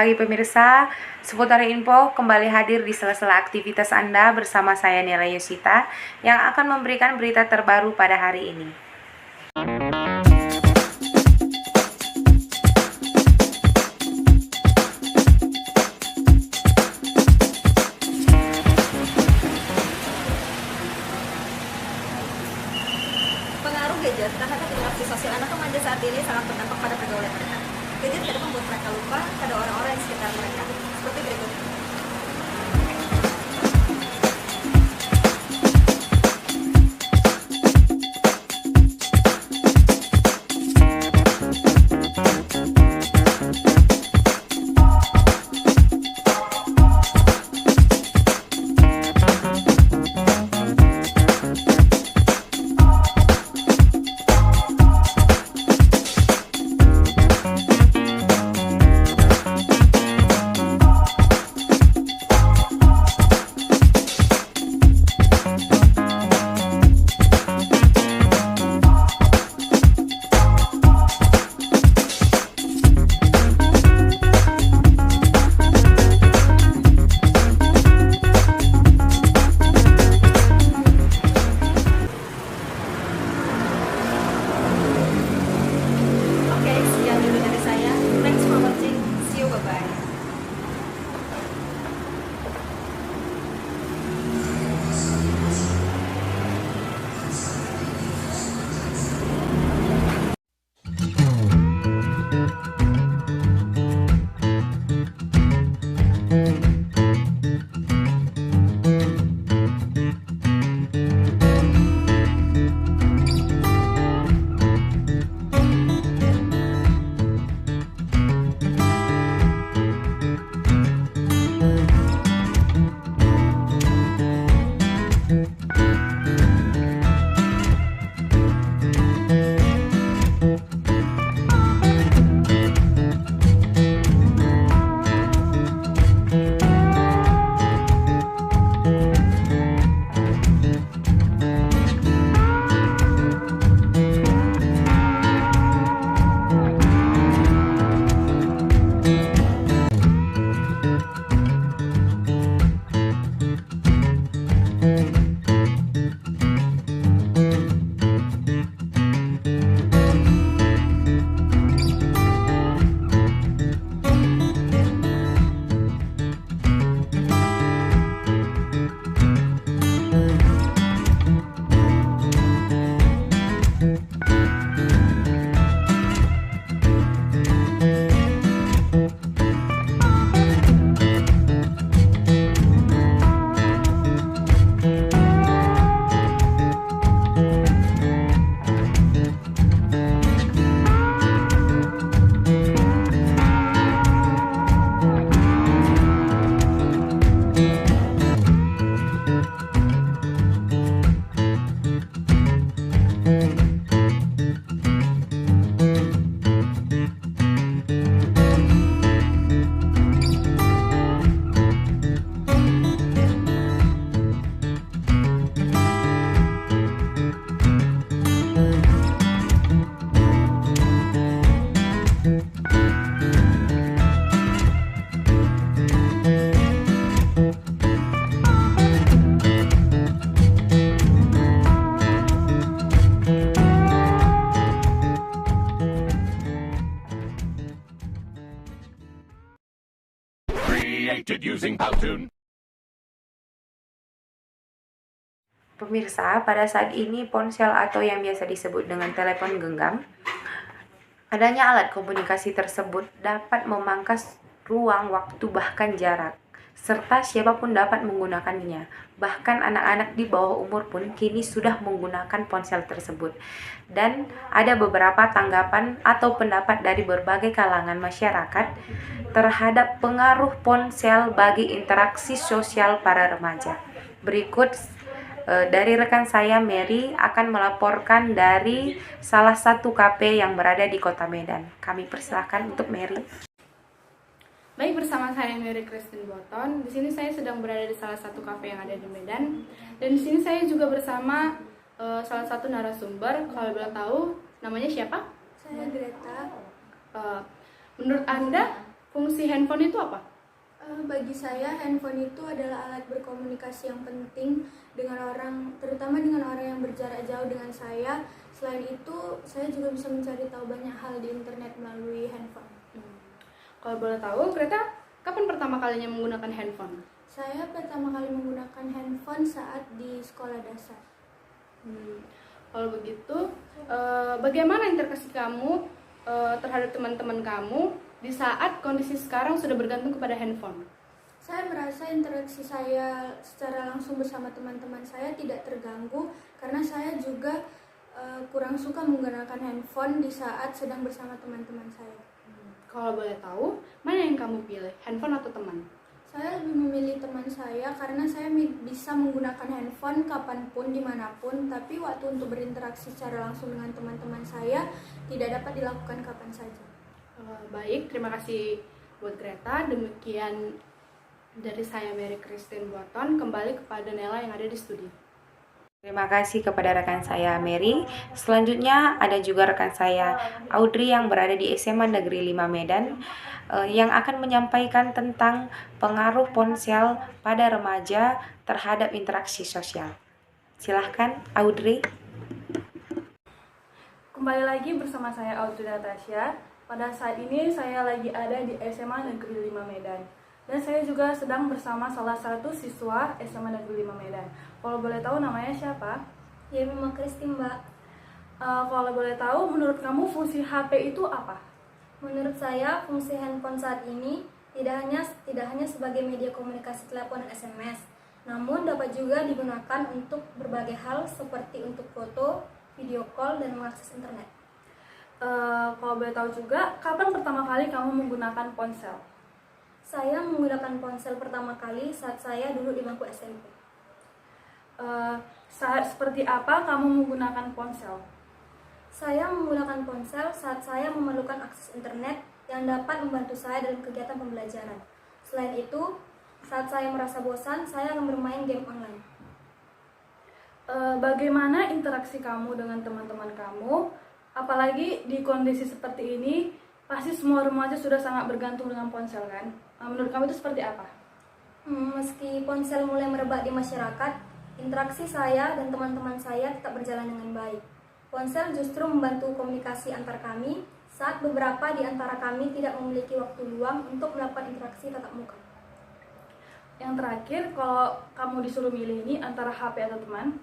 pagi pemirsa, seputar info kembali hadir di sela-sela aktivitas Anda bersama saya Nela Yosita yang akan memberikan berita terbaru pada hari ini. Pengaruh gadget terhadap interaksi sosial anak remaja saat ini sangat berdampak pada pergaulan mereka. Gadget kadang membuat mereka lupa pada orang-orang di sekitar mereka. Seperti berikut. Sekian dulu dari saya. Thanks for watching. See you, bye-bye. Created using Powtoon. Pemirsa, pada saat ini ponsel atau yang biasa disebut dengan telepon genggam, adanya alat komunikasi tersebut dapat memangkas ruang, waktu, bahkan jarak, serta siapapun dapat menggunakannya. Bahkan anak-anak di bawah umur pun kini sudah menggunakan ponsel tersebut. Dan ada beberapa tanggapan atau pendapat dari berbagai kalangan masyarakat terhadap pengaruh ponsel bagi interaksi sosial para remaja. Berikut dari rekan saya Mary akan melaporkan dari salah satu kafe yang berada di Kota Medan. Kami persilahkan untuk Mary. Baik, bersama saya Mary Christine Boton. Di sini saya sedang berada di salah satu kafe yang ada di Medan. Dan di sini saya juga bersama salah satu narasumber. Kalau boleh tahu, namanya siapa? Saya Greta. Menurut Anda, Fungsi handphone itu apa? Bagi saya, handphone itu adalah alat berkomunikasi yang penting dengan orang, terutama dengan orang yang berjarak jauh dengan saya. Selain itu, saya juga bisa mencari tahu banyak hal di internet melalui handphone. Kalau boleh tahu, Greta, kapan pertama kalinya menggunakan handphone? Saya pertama kali menggunakan handphone saat di sekolah dasar. Kalau begitu, bagaimana interaksi kamu terhadap teman-teman kamu di saat kondisi sekarang sudah bergantung kepada handphone? Saya merasa interaksi saya secara langsung bersama teman-teman saya tidak terganggu karena saya juga kurang suka menggunakan handphone di saat sedang bersama teman-teman saya. Kalau boleh tahu, mana yang kamu pilih, handphone atau teman? Saya lebih memilih teman saya karena saya bisa menggunakan handphone kapanpun, dimanapun, tapi waktu untuk berinteraksi secara langsung dengan teman-teman saya tidak dapat dilakukan kapan saja. Baik, terima kasih buat Greta. Demikian dari saya Mary Christine Boton, kembali kepada Nela yang ada di studio. Terima kasih kepada rekan saya Mary. Selanjutnya ada juga rekan saya Audrey yang berada di SMA Negeri 5 Medan yang akan menyampaikan tentang pengaruh ponsel pada remaja terhadap interaksi sosial. Silahkan Audrey. Kembali lagi bersama saya Audrey Natasha. Pada saat ini saya lagi ada di SMA Negeri 5 Medan. Dan saya juga sedang bersama salah satu siswa SMA Negeri 5 Medan. Kalau boleh tahu namanya siapa? Ya, Mima Christine, Mbak. Kalau boleh tahu, menurut kamu fungsi HP itu apa? Menurut saya, fungsi handphone saat ini tidak hanya sebagai media komunikasi telepon dan SMS, namun dapat juga digunakan untuk berbagai hal seperti untuk foto, video call, dan mengakses internet. Kalau boleh tahu juga, kapan pertama kali kamu menggunakan ponsel? Saya menggunakan ponsel pertama kali saat saya duduk di bangku SMP. Seperti apa kamu menggunakan ponsel? Saya menggunakan ponsel saat saya memerlukan akses internet yang dapat membantu saya dalam kegiatan pembelajaran. Selain itu, saat saya merasa bosan, saya akan bermain game online. Bagaimana interaksi kamu dengan teman-teman kamu? Apalagi di kondisi seperti ini, pasti semua remaja sudah sangat bergantung dengan ponsel kan? Menurut kamu itu seperti apa? Meski ponsel mulai merebak di masyarakat, interaksi saya dan teman-teman saya tetap berjalan dengan baik. Ponsel justru membantu komunikasi antar kami saat beberapa di antara kami tidak memiliki waktu luang untuk melakukan interaksi tatap muka. Yang terakhir, kalau kamu disuruh milih ini antara HP atau teman,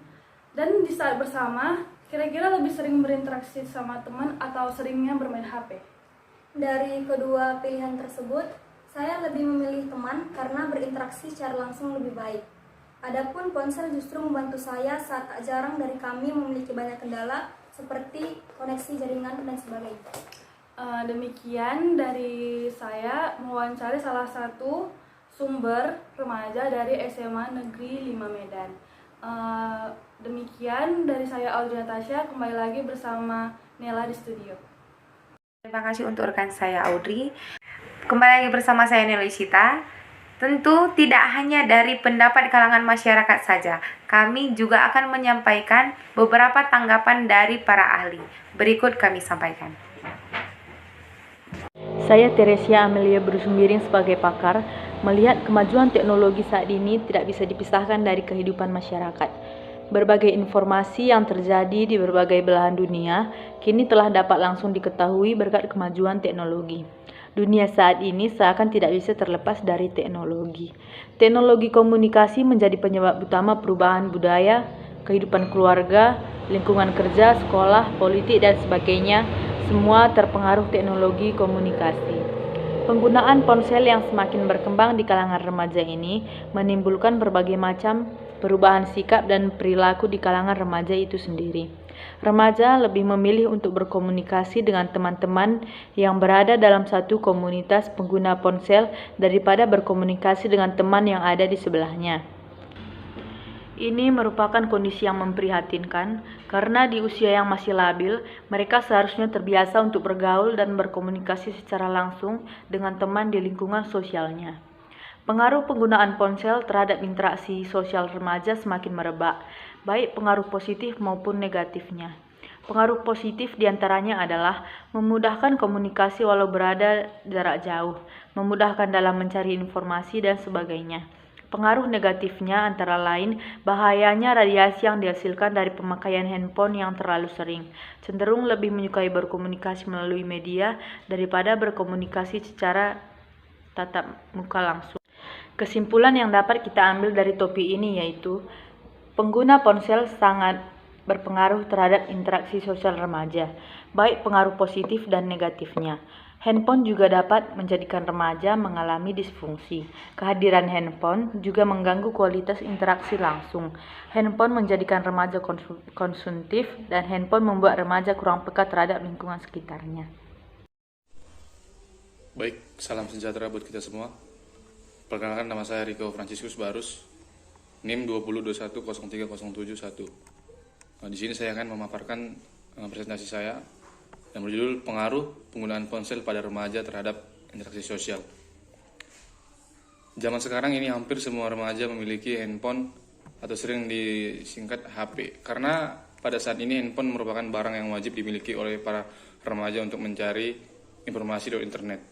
dan di saat bersama, kira-kira lebih sering berinteraksi sama teman atau seringnya bermain HP? Dari kedua pilihan tersebut, saya lebih memilih teman karena berinteraksi secara langsung lebih baik. Adapun ponsel justru membantu saya saat tak jarang dari kami memiliki banyak kendala seperti koneksi jaringan dan sebagainya. Demikian dari saya mewawancari salah satu sumber remaja dari SMA Negeri 5 Medan. Demikian dari saya Audrey Natasha, kembali lagi bersama Nela di studio. Terima kasih untuk rekan saya Audrey. Kembali lagi bersama saya Nelisita. Tentu tidak hanya dari pendapat kalangan masyarakat saja, kami juga akan menyampaikan beberapa tanggapan dari para ahli. Berikut kami sampaikan. Saya Teresia Amelia Berusumbiring sebagai pakar, melihat kemajuan teknologi saat ini tidak bisa dipisahkan dari kehidupan masyarakat. Berbagai informasi yang terjadi di berbagai belahan dunia kini telah dapat langsung diketahui berkat kemajuan teknologi. Dunia saat ini seakan tidak bisa terlepas dari teknologi. Teknologi komunikasi menjadi penyebab utama perubahan budaya, kehidupan keluarga, lingkungan kerja, sekolah, politik, dan sebagainya. Semua terpengaruh teknologi komunikasi. Penggunaan ponsel yang semakin berkembang di kalangan remaja ini menimbulkan berbagai macam perubahan sikap dan perilaku di kalangan remaja itu sendiri. Remaja lebih memilih untuk berkomunikasi dengan teman-teman yang berada dalam satu komunitas pengguna ponsel daripada berkomunikasi dengan teman yang ada di sebelahnya. Ini merupakan kondisi yang memprihatinkan karena di usia yang masih labil, mereka seharusnya terbiasa untuk bergaul dan berkomunikasi secara langsung dengan teman di lingkungan sosialnya. Pengaruh penggunaan ponsel terhadap interaksi sosial remaja semakin merebak, baik pengaruh positif maupun negatifnya. Pengaruh positif diantaranya adalah memudahkan komunikasi walau berada jarak jauh, memudahkan dalam mencari informasi dan sebagainya. Pengaruh negatifnya antara lain bahayanya radiasi yang dihasilkan dari pemakaian handphone yang terlalu sering, cenderung lebih menyukai berkomunikasi melalui media daripada berkomunikasi secara tatap muka langsung. Kesimpulan yang dapat kita ambil dari topik ini yaitu pengguna ponsel sangat berpengaruh terhadap interaksi sosial remaja, baik pengaruh positif dan negatifnya. Handphone juga dapat menjadikan remaja mengalami disfungsi. Kehadiran handphone juga mengganggu kualitas interaksi langsung. Handphone menjadikan remaja konsumtif dan handphone membuat remaja kurang peka terhadap lingkungan sekitarnya. Baik, salam sejahtera buat kita semua. Perkenalkan, nama saya Rico Franciscus Barus, NIM 2021030771. Di sini saya akan memaparkan presentasi saya yang berjudul Pengaruh Penggunaan Ponsel pada Remaja Terhadap Interaksi Sosial. Zaman sekarang ini hampir semua remaja memiliki handphone atau sering disingkat HP, karena pada saat ini handphone merupakan barang yang wajib dimiliki oleh para remaja untuk mencari informasi lewat internet,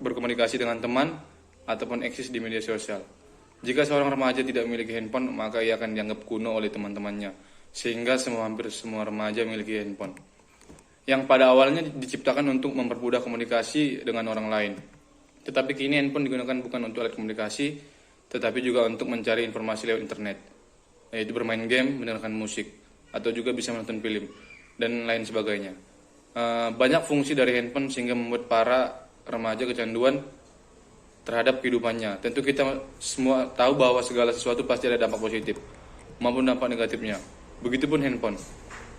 berkomunikasi dengan teman, ataupun eksis di media sosial. Jika seorang remaja tidak memiliki handphone, maka ia akan dianggap kuno oleh teman-temannya, sehingga hampir semua remaja memiliki handphone yang pada awalnya diciptakan untuk mempermudah komunikasi dengan orang lain. Tetapi kini handphone digunakan bukan untuk alat komunikasi, tetapi juga untuk mencari informasi lewat internet, yaitu bermain game, mendengarkan musik, atau juga bisa menonton film, dan lain sebagainya. Banyak fungsi dari handphone sehingga membuat para remaja kecanduan terhadap kehidupannya. Tentu kita semua tahu bahwa segala sesuatu pasti ada dampak positif maupun dampak negatifnya. Begitupun handphone.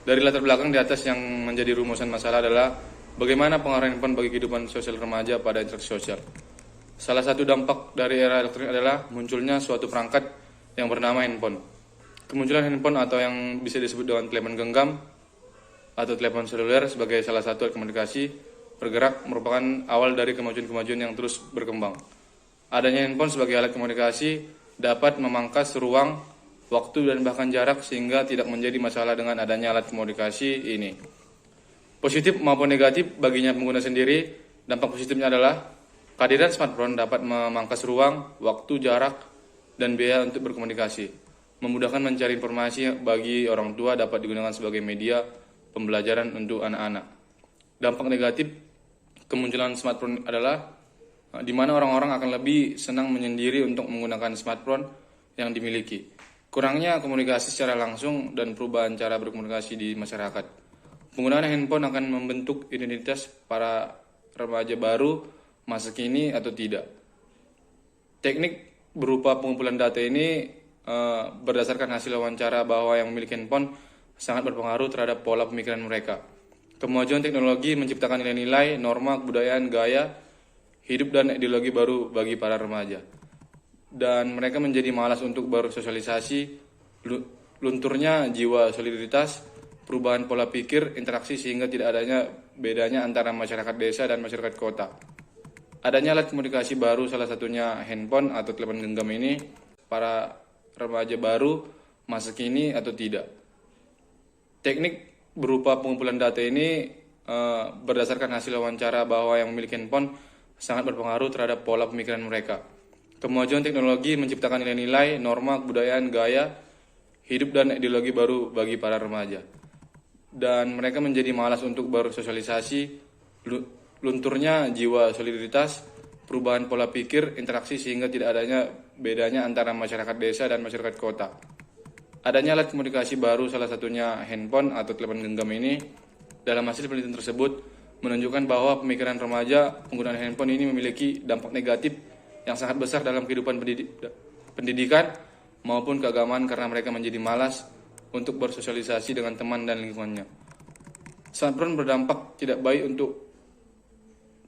Dari latar belakang di atas yang menjadi rumusan masalah adalah bagaimana pengaruh handphone bagi kehidupan sosial remaja pada interaksi sosial. Salah satu dampak dari era elektronik adalah munculnya suatu perangkat yang bernama handphone. Kemunculan handphone atau yang bisa disebut dengan telepon genggam atau telepon seluler sebagai salah satu alat komunikasi bergerak merupakan awal dari kemajuan-kemajuan yang terus berkembang. Adanya handphone sebagai alat komunikasi dapat memangkas ruang, waktu, dan bahkan jarak sehingga tidak menjadi masalah dengan adanya alat komunikasi ini. Positif maupun negatif baginya pengguna sendiri, dampak positifnya adalah kehadiran smartphone dapat memangkas ruang, waktu, jarak, dan biaya untuk berkomunikasi. Memudahkan mencari informasi bagi orang tua, dapat digunakan sebagai media pembelajaran untuk anak-anak. Dampak negatif kemunculan smartphone adalah di mana orang-orang akan lebih senang menyendiri untuk menggunakan smartphone yang dimiliki. Kurangnya komunikasi secara langsung dan perubahan cara berkomunikasi di masyarakat. Penggunaan handphone akan membentuk identitas para remaja baru masa kini atau tidak. Teknik berupa pengumpulan data ini berdasarkan hasil wawancara bahwa yang memiliki handphone sangat berpengaruh terhadap pola pemikiran mereka. Kemajuan teknologi menciptakan nilai-nilai, norma, kebudayaan, gaya hidup, dan ideologi baru bagi para remaja. Dan mereka menjadi malas untuk bersosialisasi, lunturnya jiwa solidaritas, perubahan pola pikir, interaksi sehingga tidak adanya bedanya antara masyarakat desa dan masyarakat kota. Adanya alat komunikasi baru, salah satunya handphone atau telepon genggam ini, para remaja baru masa kini atau tidak. Teknik berupa pengumpulan data ini berdasarkan hasil wawancara bahwa yang memiliki handphone sangat berpengaruh terhadap pola pemikiran mereka. Kemajuan teknologi menciptakan nilai-nilai, norma, kebudayaan, gaya hidup, dan ideologi baru bagi para remaja. Dan mereka menjadi malas untuk bersosialisasi, lunturnya jiwa solidaritas, perubahan pola pikir, interaksi sehingga tidak adanya bedanya antara masyarakat desa dan masyarakat kota. Adanya alat komunikasi baru, salah satunya handphone atau telepon genggam ini, dalam hasil penelitian tersebut menunjukkan bahwa pemikiran remaja penggunaan handphone ini memiliki dampak negatif yang sangat besar dalam kehidupan pendidikan maupun keagamaan karena mereka menjadi malas untuk bersosialisasi dengan teman dan lingkungannya. Smartphone berdampak tidak baik untuk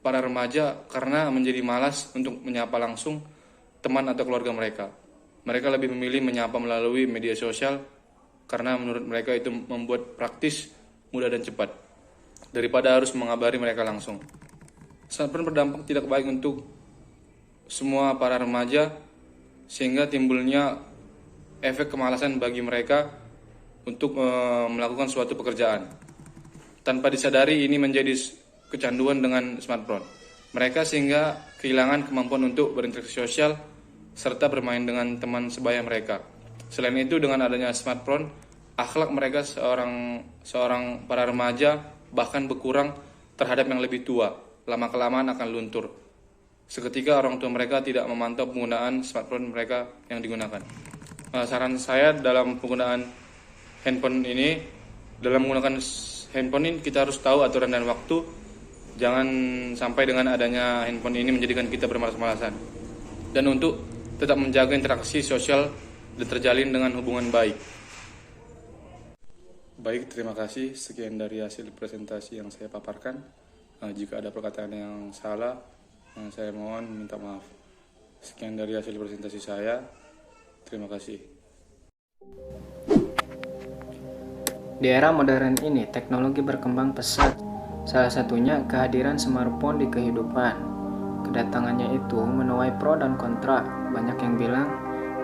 para remaja karena menjadi malas untuk menyapa langsung teman atau keluarga mereka. Mereka lebih memilih menyapa melalui media sosial karena menurut mereka itu membuat praktis, mudah, dan cepat daripada harus mengabari mereka langsung. Smartphone berdampak tidak baik untuk semua para remaja sehingga timbulnya efek kemalasan bagi mereka untuk melakukan suatu pekerjaan. Tanpa disadari ini menjadi kecanduan dengan smartphone mereka sehingga kehilangan kemampuan untuk berinteraksi sosial serta bermain dengan teman sebaya mereka. Selain itu, dengan adanya smartphone, akhlak mereka seorang para remaja bahkan berkurang terhadap yang lebih tua. Lama-kelamaan akan luntur. Seketika orang tua mereka tidak memantau penggunaan smartphone mereka yang digunakan. Saran saya dalam penggunaan handphone ini, kita harus tahu aturan dan waktu. Jangan sampai dengan adanya handphone ini menjadikan kita bermalas-malasan. Dan untuk tetap menjaga interaksi sosial dan terjalin dengan hubungan baik. Baik, terima kasih. Sekian dari hasil presentasi yang saya paparkan. Jika ada perkataan yang salah, saya mohon minta maaf. Sekian dari hasil presentasi saya. Terima kasih. Di era modern ini, teknologi berkembang pesat. Salah satunya kehadiran smartphone di kehidupan. Kedatangannya itu menuai pro dan kontra. Banyak yang bilang,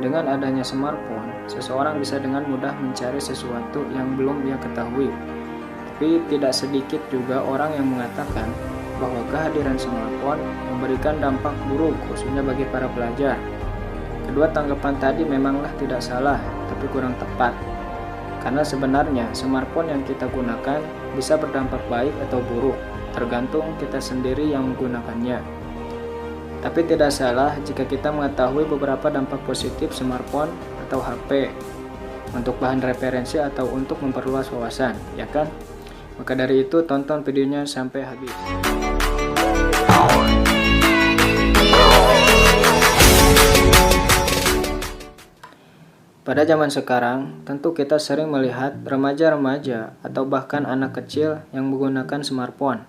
dengan adanya smartphone, seseorang bisa dengan mudah mencari sesuatu yang belum dia ketahui. Tapi tidak sedikit juga orang yang mengatakan bahwa kehadiran smartphone memberikan dampak buruk, khususnya bagi para pelajar. Kedua tanggapan tadi memanglah tidak salah, tapi kurang tepat. Karena sebenarnya smartphone yang kita gunakan bisa berdampak baik atau buruk, tergantung kita sendiri yang menggunakannya. Tapi tidak salah jika kita mengetahui beberapa dampak positif smartphone atau HP untuk bahan referensi atau untuk memperluas wawasan, ya kan? Maka dari itu tonton videonya sampai habis. Pada zaman sekarang, tentu kita sering melihat remaja-remaja atau bahkan anak kecil yang menggunakan smartphone.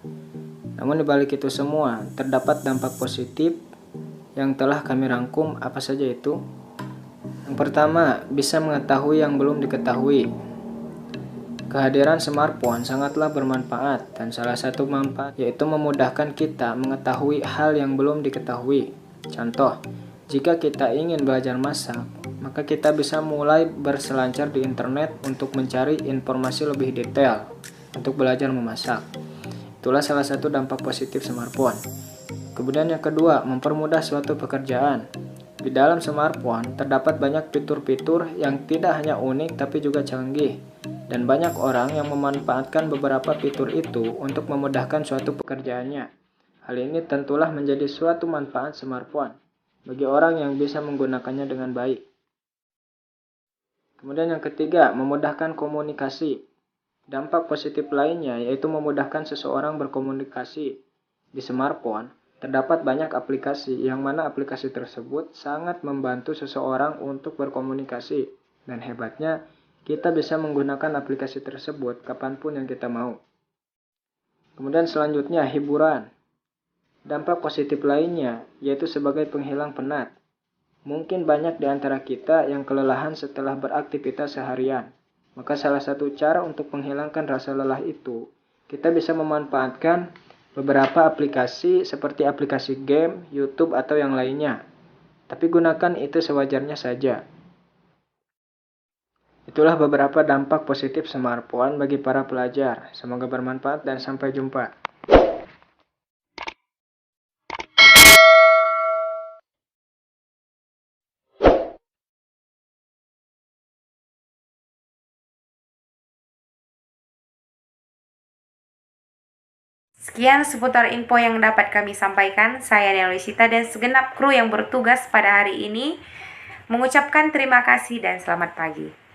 Namun dibalik itu semua, terdapat dampak positif yang telah kami rangkum. Apa saja itu? Yang pertama, bisa mengetahui yang belum diketahui. Kehadiran smartphone sangatlah bermanfaat, dan salah satu manfaat yaitu memudahkan kita mengetahui hal yang belum diketahui. Contoh, jika kita ingin belajar masak, maka kita bisa mulai berselancar di internet untuk mencari informasi lebih detail untuk belajar memasak. Itulah salah satu dampak positif smartphone. Kemudian yang kedua, mempermudah suatu pekerjaan. Di dalam smartphone terdapat banyak fitur-fitur yang tidak hanya unik tapi juga canggih. Dan banyak orang yang memanfaatkan beberapa fitur itu untuk memudahkan suatu pekerjaannya. Hal ini tentulah menjadi suatu manfaat smartphone bagi orang yang bisa menggunakannya dengan baik. Kemudian yang ketiga, memudahkan komunikasi. Dampak positif lainnya yaitu memudahkan seseorang berkomunikasi. Di smartphone, terdapat banyak aplikasi yang mana aplikasi tersebut sangat membantu seseorang untuk berkomunikasi. Dan hebatnya, kita bisa menggunakan aplikasi tersebut kapanpun yang kita mau. Kemudian selanjutnya, hiburan. Dampak positif lainnya yaitu sebagai penghilang penat. Mungkin banyak di antara kita yang kelelahan setelah beraktivitas seharian. Maka salah satu cara untuk menghilangkan rasa lelah itu, kita bisa memanfaatkan beberapa aplikasi seperti aplikasi game, YouTube, atau yang lainnya. Tapi gunakan itu sewajarnya saja. Itulah beberapa dampak positif smartphone bagi para pelajar. Semoga bermanfaat dan sampai jumpa. Sekian seputar info yang dapat kami sampaikan. Saya Nelisita dan segenap kru yang bertugas pada hari ini mengucapkan terima kasih dan selamat pagi.